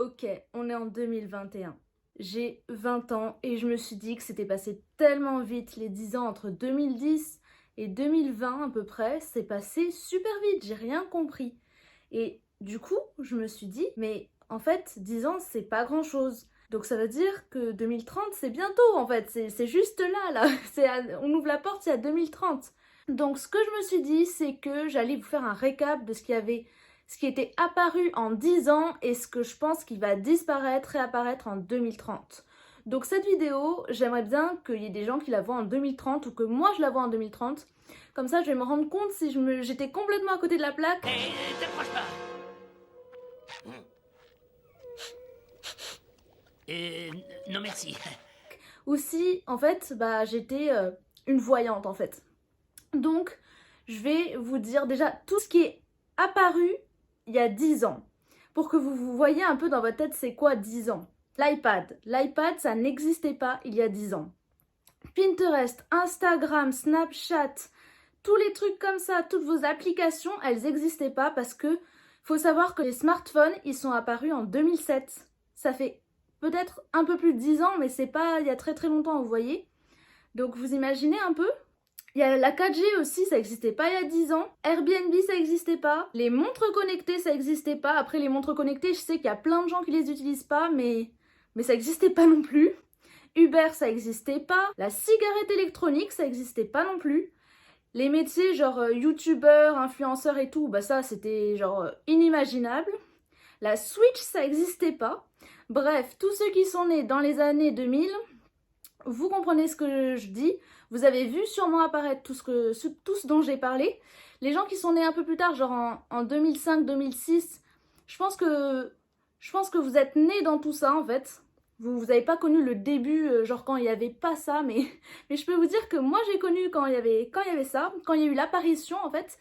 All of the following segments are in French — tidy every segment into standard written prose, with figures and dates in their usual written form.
Ok, on est en 2021. J'ai 20 ans et je me suis dit que c'était passé tellement vite, les 10 ans entre 2010 et 2020 à peu près, c'est passé super vite, j'ai rien compris. Et du coup, je me suis dit, mais en fait, 10 ans, c'est pas grand-chose. Donc ça veut dire que 2030, c'est bientôt en fait, c'est juste là. On ouvre la porte, c'est à 2030. Donc ce que je me suis dit, c'est que j'allais vous faire un récap de ce qui était apparu en 10 ans et ce que je pense qui va disparaître, réapparaître en 2030. Donc cette vidéo, j'aimerais bien qu'il y ait des gens qui la voient en 2030 ou que moi je la vois en 2030. Comme ça, je vais me rendre compte si j'étais complètement à côté de la plaque. T'approches pas. Non merci. Ou si, en fait, j'étais une voyante, en fait. Donc, je vais vous dire déjà tout ce qui est apparu il y a 10 ans. Pour que vous voyez un peu dans votre tête c'est quoi 10 ans. L'iPad. L'iPad, ça n'existait pas il y a 10 ans. Pinterest, Instagram, Snapchat, tous les trucs comme ça, toutes vos applications, elles n'existaient pas parce que faut savoir que les smartphones, ils sont apparus en 2007. Ça fait peut-être un peu plus de 10 ans, mais c'est pas il y a très très longtemps, vous voyez. Donc vous imaginez un peu. Il y a la 4G aussi, ça n'existait pas il y a 10 ans. Airbnb, ça n'existait pas. Les montres connectées, ça n'existait pas. Après, les montres connectées, je sais qu'il y a plein de gens qui les utilisent pas, mais ça n'existait pas non plus. Uber, ça n'existait pas. La cigarette électronique, ça n'existait pas non plus. Les métiers genre youtubeur, influenceur et tout, ça c'était genre inimaginable. La Switch, ça n'existait pas. Bref, tous ceux qui sont nés dans les années 2000, vous comprenez ce que je dis. Vous avez vu sûrement apparaître tout ce dont j'ai parlé. Les gens qui sont nés un peu plus tard, genre en 2005-2006, je pense que vous êtes nés dans tout ça en fait. Vous n'avez pas connu le début, genre quand il n'y avait pas ça, mais je peux vous dire que moi j'ai connu quand il y avait ça, quand il y a eu l'apparition en fait.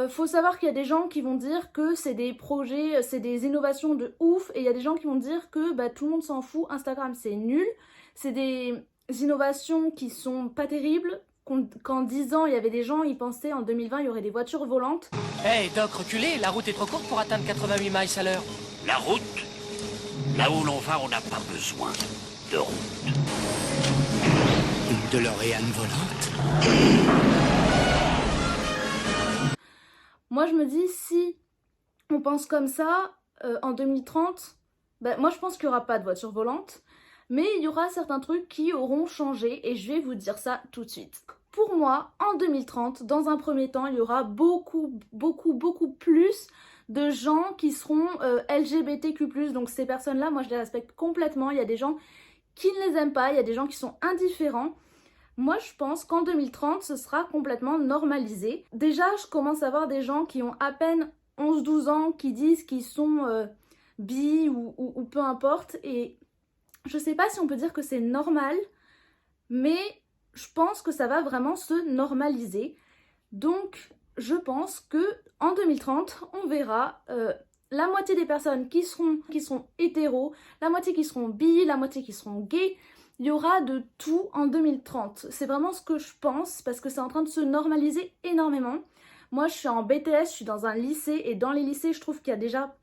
Faut savoir qu'il y a des gens qui vont dire que c'est des projets, c'est des innovations de ouf, et il y a des gens qui vont dire que tout le monde s'en fout, Instagram c'est nul, c'est des innovations qui sont pas terribles, qu'en 10 ans il y avait des gens, ils pensaient en 2020 il y aurait des voitures volantes. Hey Doc, reculez, la route est trop courte pour atteindre 88 miles à l'heure. La route. Là où l'on va, on n'a pas besoin de route. Une DeLorean volante. Moi je me dis, si on pense comme ça, en 2030, moi je pense qu'il n'y aura pas de voiture volante, mais il y aura certains trucs qui auront changé et je vais vous dire ça tout de suite. Pour moi, en 2030, dans un premier temps, il y aura beaucoup plus de gens qui seront LGBTQ+. Donc ces personnes-là, moi je les respecte complètement. Il y a des gens qui ne les aiment pas, il y a des gens qui sont indifférents. Moi, je pense qu'en 2030, ce sera complètement normalisé. Déjà, je commence à voir des gens qui ont à peine 11-12 ans qui disent qu'ils sont bi ou peu importe. Et je sais pas si on peut dire que c'est normal, mais je pense que ça va vraiment se normaliser. Donc, je pense que en 2030, on verra la moitié des personnes qui seront hétéros, la moitié qui seront bi, la moitié qui seront gays. Il y aura de tout en 2030. C'est vraiment ce que je pense parce que c'est en train de se normaliser énormément. Moi, je suis en BTS, je suis dans un lycée et dans les lycées, je trouve qu'il y a déjà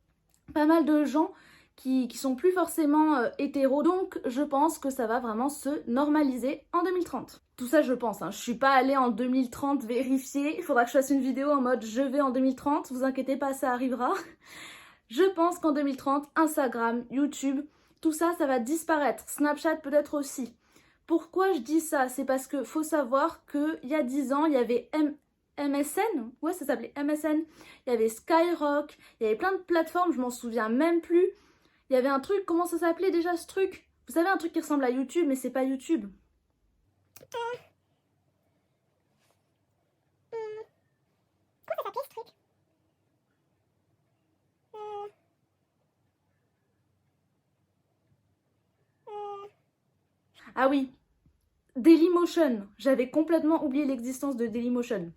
pas mal de gens qui sont plus forcément hétéros. Donc, je pense que ça va vraiment se normaliser en 2030. Tout ça, je pense. Je suis pas allée en 2030 vérifier. Il faudra que je fasse une vidéo en mode je vais en 2030. Vous inquiétez pas, ça arrivera. Je pense qu'en 2030, Instagram, YouTube, tout ça, ça va disparaître. Snapchat peut-être aussi. Pourquoi je dis ça? C'est parce que faut savoir qu'il y a 10 ans, il y avait MSN. Ouais, ça s'appelait MSN. Il y avait Skyrock. Il y avait plein de plateformes, je m'en souviens même plus. Il y avait un truc, comment ça s'appelait déjà ce truc? Vous savez, un truc qui ressemble à YouTube, mais c'est pas YouTube. Comment ça s'appelait ce truc? Ah oui, Dailymotion. J'avais complètement oublié l'existence de Dailymotion.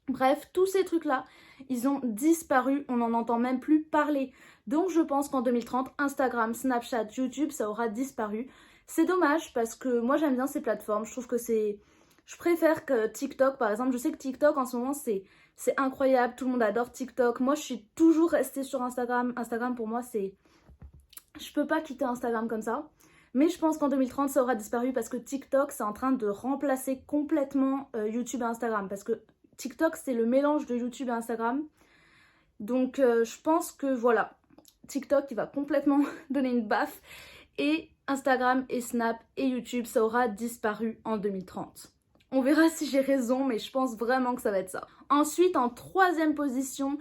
Bref, tous ces trucs-là, ils ont disparu, on n'en entend même plus parler. Donc je pense qu'en 2030, Instagram, Snapchat, YouTube, ça aura disparu. C'est dommage parce que moi j'aime bien ces plateformes, je trouve que c'est... Je préfère que TikTok par exemple, je sais que TikTok en ce moment c'est incroyable, tout le monde adore TikTok. Moi je suis toujours restée sur Instagram. Instagram pour moi c'est... Je Je peux pas quitter Instagram comme ça. Mais je pense qu'en 2030, ça aura disparu parce que TikTok, c'est en train de remplacer complètement YouTube et Instagram. Parce que TikTok, c'est le mélange de YouTube et Instagram. Donc, je pense que voilà, TikTok, il va complètement donner une baffe. Et Instagram et Snap et YouTube, ça aura disparu en 2030. On verra si j'ai raison, mais je pense vraiment que ça va être ça. Ensuite, en troisième position...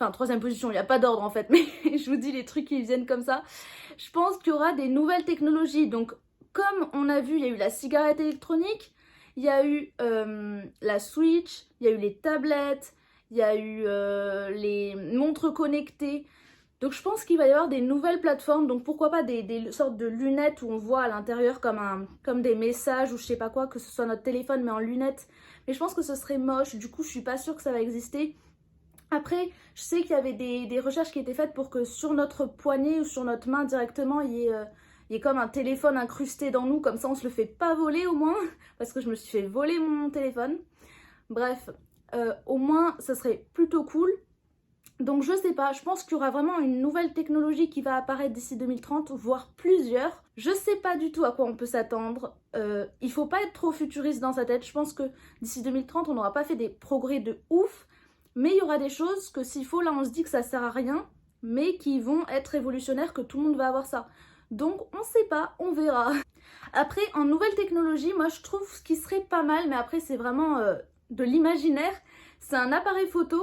Enfin, troisième position, il n'y a pas d'ordre en fait, mais je vous dis les trucs qui viennent comme ça. Je pense qu'il y aura des nouvelles technologies. Donc, comme on a vu, il y a eu la cigarette électronique, il y a eu la Switch, il y a eu les tablettes, il y a eu les montres connectées. Donc, je pense qu'il va y avoir des nouvelles plateformes. Donc, pourquoi pas des sortes de lunettes où on voit à l'intérieur comme des messages ou je sais pas quoi, que ce soit notre téléphone mais en lunettes. Mais je pense que ce serait moche. Du coup, je suis pas sûre que ça va exister. Après, je sais qu'il y avait des recherches qui étaient faites pour que sur notre poignet ou sur notre main directement, il y ait comme un téléphone incrusté dans nous. Comme ça, on se le fait pas voler au moins. Parce que je me suis fait voler mon téléphone. Bref, au moins, ça serait plutôt cool. Donc je sais pas, je pense qu'il y aura vraiment une nouvelle technologie qui va apparaître d'ici 2030, voire plusieurs. Je sais pas du tout à quoi on peut s'attendre. Il faut pas être trop futuriste dans sa tête. Je pense que d'ici 2030, on n'aura pas fait des progrès de ouf. Mais il y aura des choses que s'il faut, là on se dit que ça sert à rien, mais qui vont être révolutionnaires, que tout le monde va avoir ça. Donc on sait pas, on verra. Après, en nouvelle technologie, moi je trouve ce qui serait pas mal, mais après c'est vraiment de l'imaginaire. C'est un appareil photo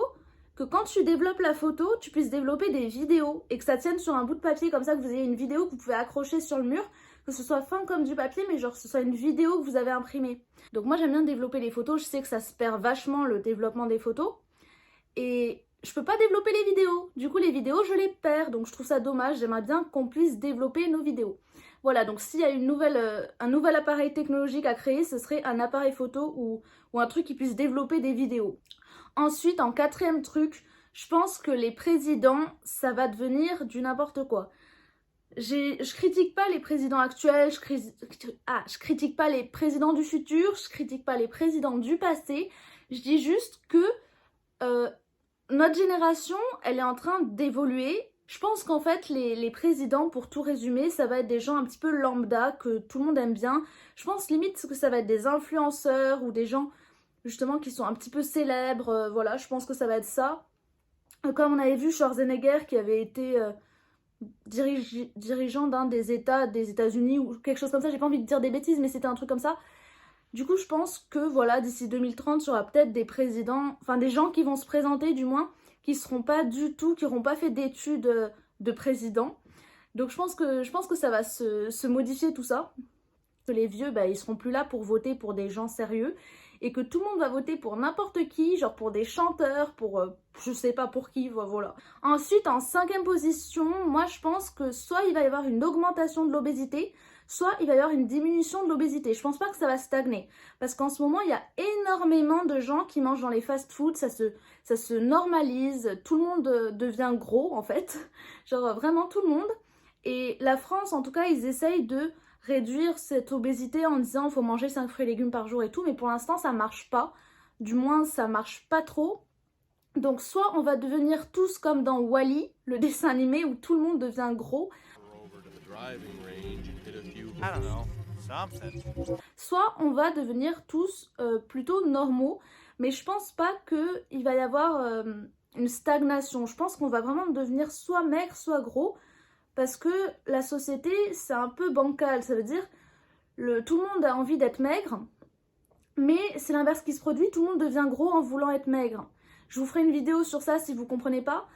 que quand tu développes la photo, tu puisses développer des vidéos et que ça tienne sur un bout de papier comme ça, que vous ayez une vidéo que vous pouvez accrocher sur le mur, que ce soit fin comme du papier, mais genre que ce soit une vidéo que vous avez imprimée. Donc moi j'aime bien développer les photos, je sais que ça se perd vachement le développement des photos. Et je peux pas développer les vidéos. Du coup, les vidéos, je les perds. Donc, je trouve ça dommage. J'aimerais bien qu'on puisse développer nos vidéos. Voilà, donc s'il y a un nouvel appareil technologique à créer, ce serait un appareil photo ou un truc qui puisse développer des vidéos. Ensuite, en quatrième truc, je pense que les présidents, ça va devenir du n'importe quoi. Je critique pas les présidents actuels, je critique pas les présidents du futur, je critique pas les présidents du passé. Je dis juste que notre génération, elle est en train d'évoluer. Je pense qu'en fait, les présidents, pour tout résumer, ça va être des gens un petit peu lambda, que tout le monde aime bien. Je pense limite que ça va être des influenceurs ou des gens, justement, qui sont un petit peu célèbres. Voilà, je pense que ça va être ça. Comme on avait vu Schwarzenegger, qui avait été dirigeant d'un des États-Unis, ou quelque chose comme ça. J'ai pas envie de dire des bêtises, mais c'était un truc comme ça. Du coup, je pense que voilà, d'ici 2030, il y aura peut-être des présidents, enfin des gens qui vont se présenter du moins, qui seront pas du tout, qui n'auront pas fait d'études de président. Donc je pense que ça va se modifier tout ça. Que les vieux, bah, ils seront plus là pour voter pour des gens sérieux. Et que tout le monde va voter pour n'importe qui, genre pour des chanteurs, pour je sais pas pour qui, voilà. Ensuite, en cinquième position, moi je pense que soit il va y avoir une augmentation de l'obésité, soit il va y avoir une diminution de l'obésité. Je pense pas que ça va stagner. Parce qu'en ce moment, il y a énormément de gens qui mangent dans les fast-foods, ça se normalise, tout le monde devient gros en fait. Genre vraiment tout le monde. Et la France, en tout cas, ils essayent de réduire cette obésité en disant qu'il faut manger 5 fruits et légumes par jour et tout. Mais pour l'instant, ça marche pas. Du moins, ça marche pas trop. Donc soit on va devenir tous comme dans Wall-E, le dessin animé où tout le monde devient gros. Soit on va devenir tous plutôt normaux, mais je pense pas qu'il va y avoir une stagnation. Je pense qu'on va vraiment devenir soit maigre, soit gros, parce que la société, c'est un peu bancal. Ça veut dire tout le monde a envie d'être maigre, mais c'est l'inverse qui se produit, tout le monde devient gros en voulant être maigre. Je vous ferai une vidéo sur ça si vous comprenez pas,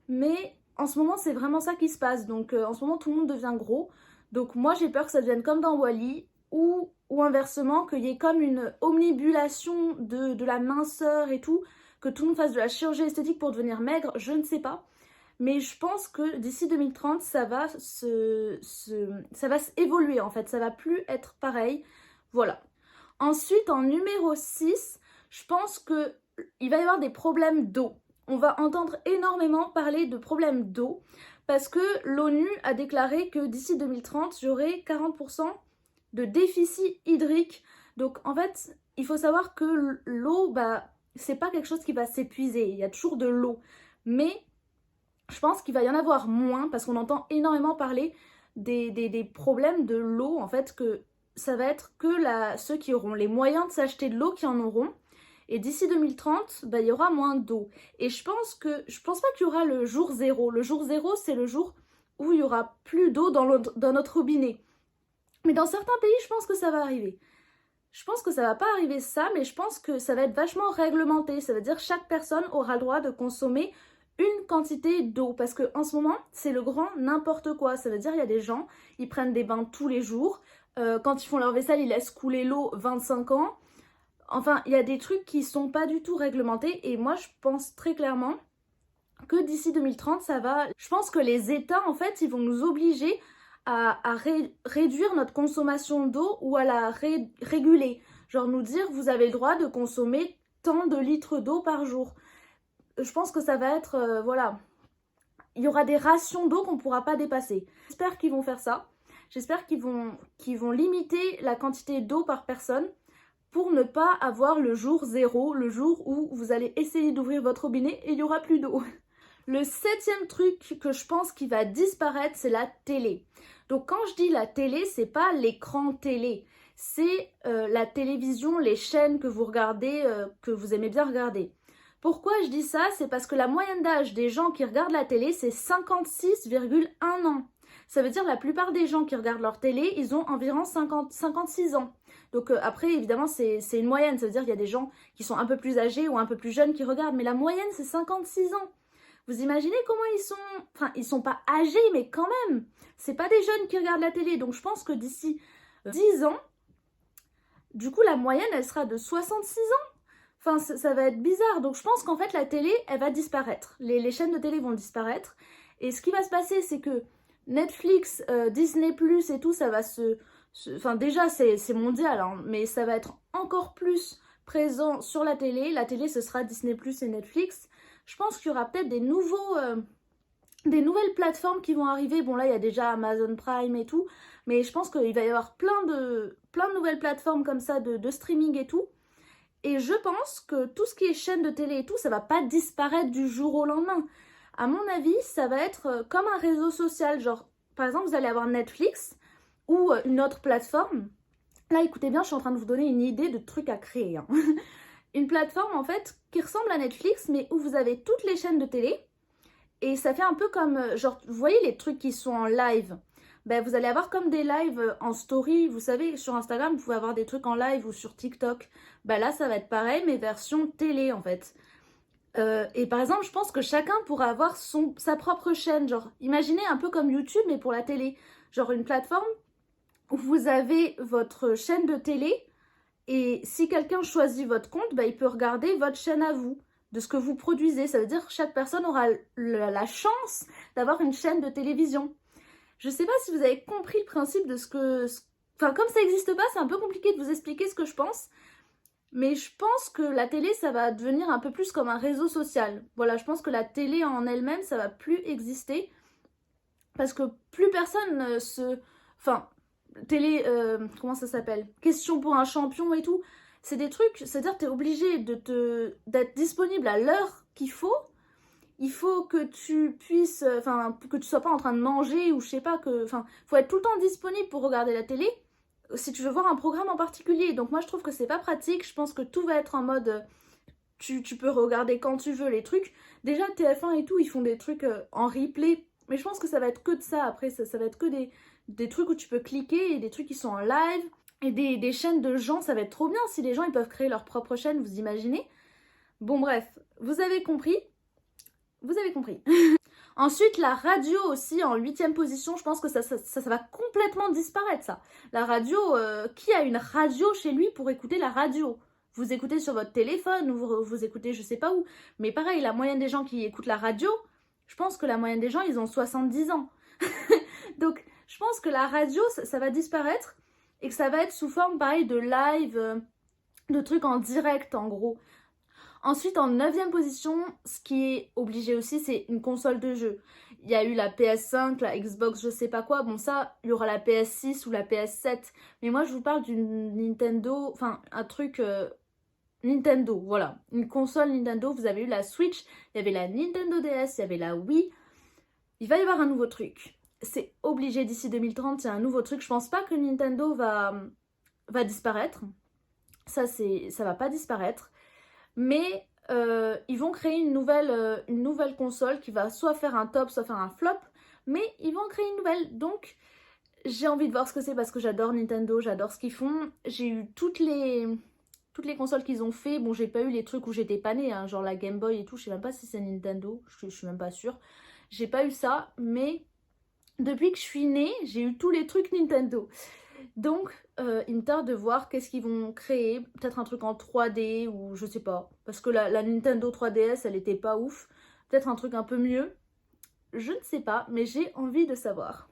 mais en ce moment, c'est vraiment ça qui se passe. Donc en ce moment, tout le monde devient gros. Donc moi, j'ai peur que ça devienne comme dans Wall-E, ou inversement, qu'il y ait comme une omnibulation de la minceur et tout, que tout le monde fasse de la chirurgie esthétique pour devenir maigre, je ne sais pas. Mais je pense que d'ici 2030, ça va évoluer en fait, ça va plus être pareil. Voilà. Ensuite, en numéro 6, je pense qu'il va y avoir des problèmes d'eau. On va entendre énormément parler de problèmes d'eau parce que l'ONU a déclaré que d'ici 2030, il y aurait 40% de déficit hydrique. Donc en fait, il faut savoir que l'eau, c'est pas quelque chose qui va s'épuiser. Il y a toujours de l'eau. Mais je pense qu'il va y en avoir moins parce qu'on entend énormément parler des problèmes de l'eau, en fait, que ça va être que ceux qui auront les moyens de s'acheter de l'eau qui en auront. Et d'ici 2030, bah, il y aura moins d'eau. Et je pense pas qu'il y aura le jour zéro. Le jour zéro, c'est le jour où il y aura plus d'eau dans notre robinet. Mais dans certains pays, je pense que ça va arriver. Je pense que ça va pas arriver ça, mais je pense que ça va être vachement réglementé. Ça veut dire que chaque personne aura le droit de consommer une quantité d'eau. Parce qu'en ce moment, c'est le grand n'importe quoi. Ça veut dire qu'il y a des gens, ils prennent des bains tous les jours. Quand ils font leur vaisselle, ils laissent couler l'eau 25 ans. Enfin, il y a des trucs qui sont pas du tout réglementés. Et moi, je pense très clairement que d'ici 2030, ça va... Je pense que les États, en fait, ils vont nous obliger à réduire notre consommation d'eau ou à la réguler. Genre nous dire, vous avez le droit de consommer tant de litres d'eau par jour. Je pense que ça va être... voilà. Il y aura des rations d'eau qu'on ne pourra pas dépasser. J'espère qu'ils vont faire ça. J'espère qu'ils vont limiter la quantité d'eau par personne pour ne pas avoir le jour zéro, le jour où vous allez essayer d'ouvrir votre robinet et il n'y aura plus d'eau. Le 7e truc que je pense qui va disparaître, c'est la télé. Donc quand je dis la télé, c'est pas l'écran télé, c'est la télévision, les chaînes que vous regardez, que vous aimez bien regarder. Pourquoi je dis ça? C'est parce que la moyenne d'âge des gens qui regardent la télé, c'est 56,1 ans. Ça veut dire la plupart des gens qui regardent leur télé, ils ont environ 56 ans. Donc après, évidemment, c'est une moyenne. Ça veut dire qu'il y a des gens qui sont un peu plus âgés ou un peu plus jeunes qui regardent. Mais la moyenne, c'est 56 ans. Vous imaginez comment ils sont... Enfin, ils sont pas âgés, mais quand même. C'est pas des jeunes qui regardent la télé. Donc je pense que d'ici 10 ans, du coup, la moyenne, elle sera de 66 ans. Enfin, ça va être bizarre. Donc je pense qu'en fait, la télé, elle va disparaître. Les chaînes de télé vont disparaître. Et ce qui va se passer, c'est que Netflix, Disney+, et tout, ça va enfin, déjà, c'est mondial, hein, mais ça va être encore plus présent sur la télé. La télé, ce sera Disney+, et Netflix. Je pense qu'il y aura peut-être des nouvelles plateformes qui vont arriver. Bon, là, il y a déjà Amazon Prime et tout, mais je pense qu'il va y avoir plein de nouvelles plateformes comme ça de streaming et tout. Et je pense que tout ce qui est chaîne de télé et tout, ça va pas disparaître du jour au lendemain. À mon avis, ça va être comme un réseau social. Genre, par exemple, vous allez avoir Netflix ou une autre plateforme. Là, écoutez bien, je suis en train de vous donner une idée de trucs à créer. Hein. Une plateforme, en fait, qui ressemble à Netflix, mais où vous avez toutes les chaînes de télé. Et ça fait un peu comme, genre, vous voyez les trucs qui sont en live? Ben, vous allez avoir comme des lives en story. Vous savez, sur Instagram, vous pouvez avoir des trucs en live ou sur TikTok. Ben là, ça va être pareil, mais version télé, en fait. Et par exemple, je pense que chacun pourra avoir sa propre chaîne. Genre, imaginez un peu comme YouTube, mais pour la télé. Genre une plateforme où vous avez votre chaîne de télé. Et si quelqu'un choisit votre compte, bah, il peut regarder votre chaîne à vous, de ce que vous produisez. Ça veut dire que chaque personne aura la chance d'avoir une chaîne de télévision. Je ne sais pas si vous avez compris le principe de ce que... Enfin, comme ça n'existe pas, c'est un peu compliqué de vous expliquer ce que je pense. Mais je pense que la télé, ça va devenir un peu plus comme un réseau social. Voilà, je pense que la télé en elle-même, ça va plus exister. Parce que plus personne Enfin... télé, comment ça s'appelle? Question pour un champion et tout. C'est des trucs, c'est-à-dire que tu es obligé d'être disponible à l'heure qu'il faut. Il faut que tu puisses, enfin, que tu sois pas en train de manger ou je sais pas, enfin, faut être tout le temps disponible pour regarder la télé si tu veux voir un programme en particulier. Donc moi je trouve que c'est pas pratique. Je pense que tout va être en mode, tu peux regarder quand tu veux les trucs. Déjà TF1 et tout, ils font des trucs en replay. Mais je pense que ça va être que de ça. Après, ça va être que des trucs où tu peux cliquer et des trucs qui sont en live. Et des chaînes de gens, ça va être trop bien si les gens ils peuvent créer leur propre chaîne, vous imaginez? Bon bref, vous avez compris? Vous avez compris. Ensuite, la radio aussi en 8e position, je pense que ça va complètement disparaître ça. La radio, qui a une radio chez lui pour écouter la radio? Vous écoutez sur votre téléphone ou vous écoutez je sais pas où. Mais pareil, la moyenne des gens qui écoutent la radio, je pense que la moyenne des gens, ils ont 70 ans. Donc, je pense que la radio, ça va disparaître et que ça va être sous forme, pareil, de live, de trucs en direct, en gros. Ensuite, en 9e position, ce qui est obligé aussi, c'est une console de jeu. Il y a eu la PS5, la Xbox, je sais pas quoi. Bon, ça, il y aura la PS6 ou la PS7. Mais moi, je vous parle d'une Nintendo, enfin, un truc... Nintendo, voilà. Une console Nintendo, vous avez eu la Switch, il y avait la Nintendo DS, il y avait la Wii. Il va y avoir un nouveau truc. c'est obligé d'ici 2030, il y a un nouveau truc. Je pense pas que Nintendo va disparaître. Ça va pas disparaître. Mais ils vont créer une nouvelle console qui va soit faire un top, soit faire un flop. Mais ils vont en créer une nouvelle. Donc, j'ai envie de voir ce que c'est parce que j'adore Nintendo, j'adore ce qu'ils font. J'ai eu toutes les consoles qu'ils ont fait. Bon, j'ai pas eu les trucs où j'étais pas née, hein, genre la Game Boy et tout. Je sais même pas si c'est Nintendo, je suis même pas sûre. J'ai pas eu ça, mais depuis que je suis née, j'ai eu tous les trucs Nintendo. Donc, il me tarde de voir qu'est-ce qu'ils vont créer. Peut-être un truc en 3D ou je sais pas. Parce que la Nintendo 3DS, elle était pas ouf. Peut-être un truc un peu mieux. Je ne sais pas, mais j'ai envie de savoir.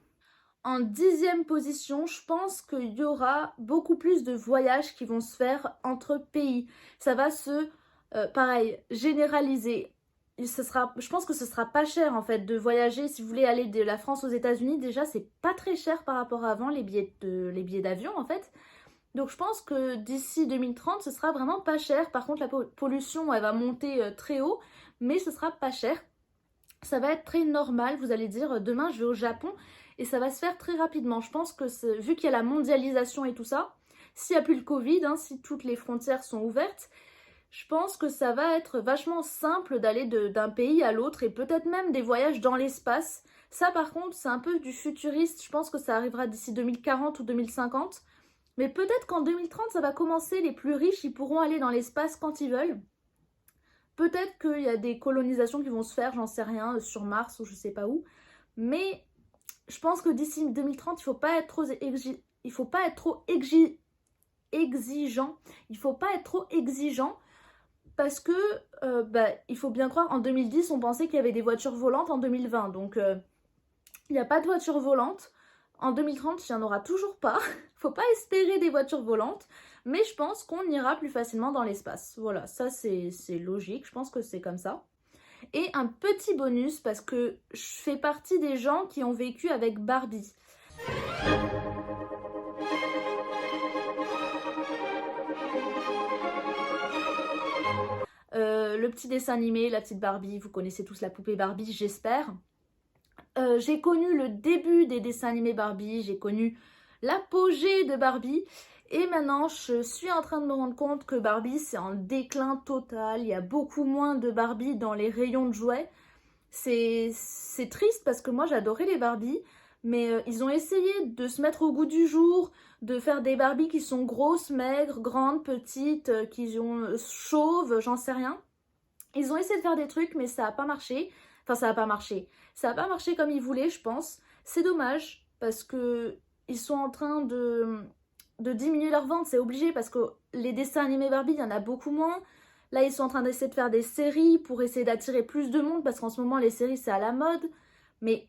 En 10e position, je pense qu'il y aura beaucoup plus de voyages qui vont se faire entre pays. Ça va se, pareil, généraliser. Je pense que ce sera pas cher en fait de voyager. Si vous voulez aller de la France aux États-Unis, déjà c'est pas très cher par rapport à avant les billets d'avion en fait. Donc je pense que d'ici 2030, ce sera vraiment pas cher. Par contre, la pollution, elle va monter très haut, mais ce sera pas cher. Ça va être très normal, vous allez dire, demain je vais au Japon et ça va se faire très rapidement. Je pense que vu qu'il y a la mondialisation et tout ça, s'il n'y a plus le Covid, hein, si toutes les frontières sont ouvertes, je pense que ça va être vachement simple d'aller d'un pays à l'autre et peut-être même des voyages dans l'espace. Ça par contre, c'est un peu du futuriste, je pense que ça arrivera d'ici 2040 ou 2050. Mais peut-être qu'en 2030, ça va commencer, les plus riches, ils pourront aller dans l'espace quand ils veulent. Peut-être qu'il y a des colonisations qui vont se faire, j'en sais rien, sur Mars ou je sais pas où. Mais je pense que d'ici 2030, il faut pas être trop exigeant. Il faut pas être trop exigeant parce que il faut bien croire, en 2010, on pensait qu'il y avait des voitures volantes en 2020. Donc, il n'y a pas de voitures volantes. En 2030, il n'y en aura toujours pas. Faut pas espérer des voitures volantes. Mais je pense qu'on ira plus facilement dans l'espace. Voilà, ça c'est logique. Je pense que c'est comme ça. Et un petit bonus parce que je fais partie des gens qui ont vécu avec Barbie. Le petit dessin animé, la petite Barbie, vous connaissez tous la poupée Barbie, j'espère. J'ai connu le début des dessins animés Barbie, j'ai connu l'apogée de Barbie. Et maintenant, je suis en train de me rendre compte que Barbie, c'est en déclin total. Il y a beaucoup moins de Barbie dans les rayons de jouets. C'est triste parce que moi, j'adorais les Barbie. Mais ils ont essayé de se mettre au goût du jour, de faire des Barbie qui sont grosses, maigres, grandes, petites, qui ont chauves, j'en sais rien. Ils ont essayé de faire des trucs, mais ça n'a pas marché. Enfin, ça n'a pas marché. Ça n'a pas marché comme ils voulaient, je pense. C'est dommage parce que ils sont en train de diminuer leurs ventes, c'est obligé parce que les dessins animés Barbie, il y en a beaucoup moins. Là, ils sont en train d'essayer de faire des séries pour essayer d'attirer plus de monde parce qu'en ce moment, les séries, c'est à la mode. Mais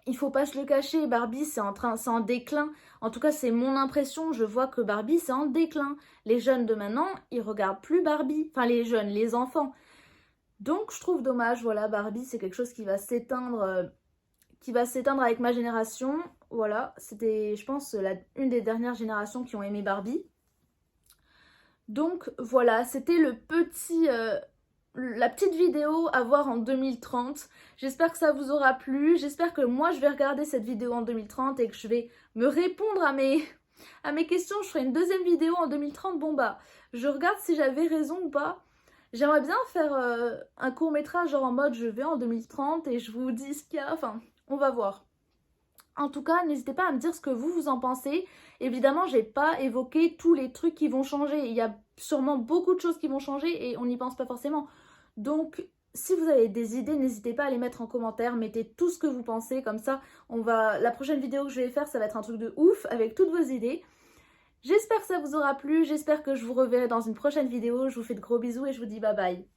il faut pas se le cacher, Barbie, c'est en déclin. En tout cas, c'est mon impression. Je vois que Barbie, c'est en déclin. Les jeunes de maintenant, ils regardent plus Barbie. Enfin, les jeunes, les enfants. Donc, je trouve dommage. Voilà, Barbie, c'est quelque chose qui va s'éteindre avec ma génération. Voilà, c'était, je pense, une des dernières générations qui ont aimé Barbie. Donc voilà, c'était la petite vidéo à voir en 2030. J'espère que ça vous aura plu. J'espère que moi, je vais regarder cette vidéo en 2030 et que je vais me répondre à mes questions. Je ferai une deuxième vidéo en 2030. Bon bah, je regarde si j'avais raison ou pas. J'aimerais bien faire un court-métrage genre en mode je vais en 2030 et je vous dis ce qu'il y a. Enfin, on va voir. En tout cas, n'hésitez pas à me dire ce que vous en pensez. Évidemment, j'ai pas évoqué tous les trucs qui vont changer. Il y a sûrement beaucoup de choses qui vont changer et on n'y pense pas forcément. Donc, si vous avez des idées, n'hésitez pas à les mettre en commentaire. Mettez tout ce que vous pensez. Comme ça, la prochaine vidéo que je vais faire, ça va être un truc de ouf avec toutes vos idées. J'espère que ça vous aura plu. J'espère que je vous reverrai dans une prochaine vidéo. Je vous fais de gros bisous et je vous dis bye bye.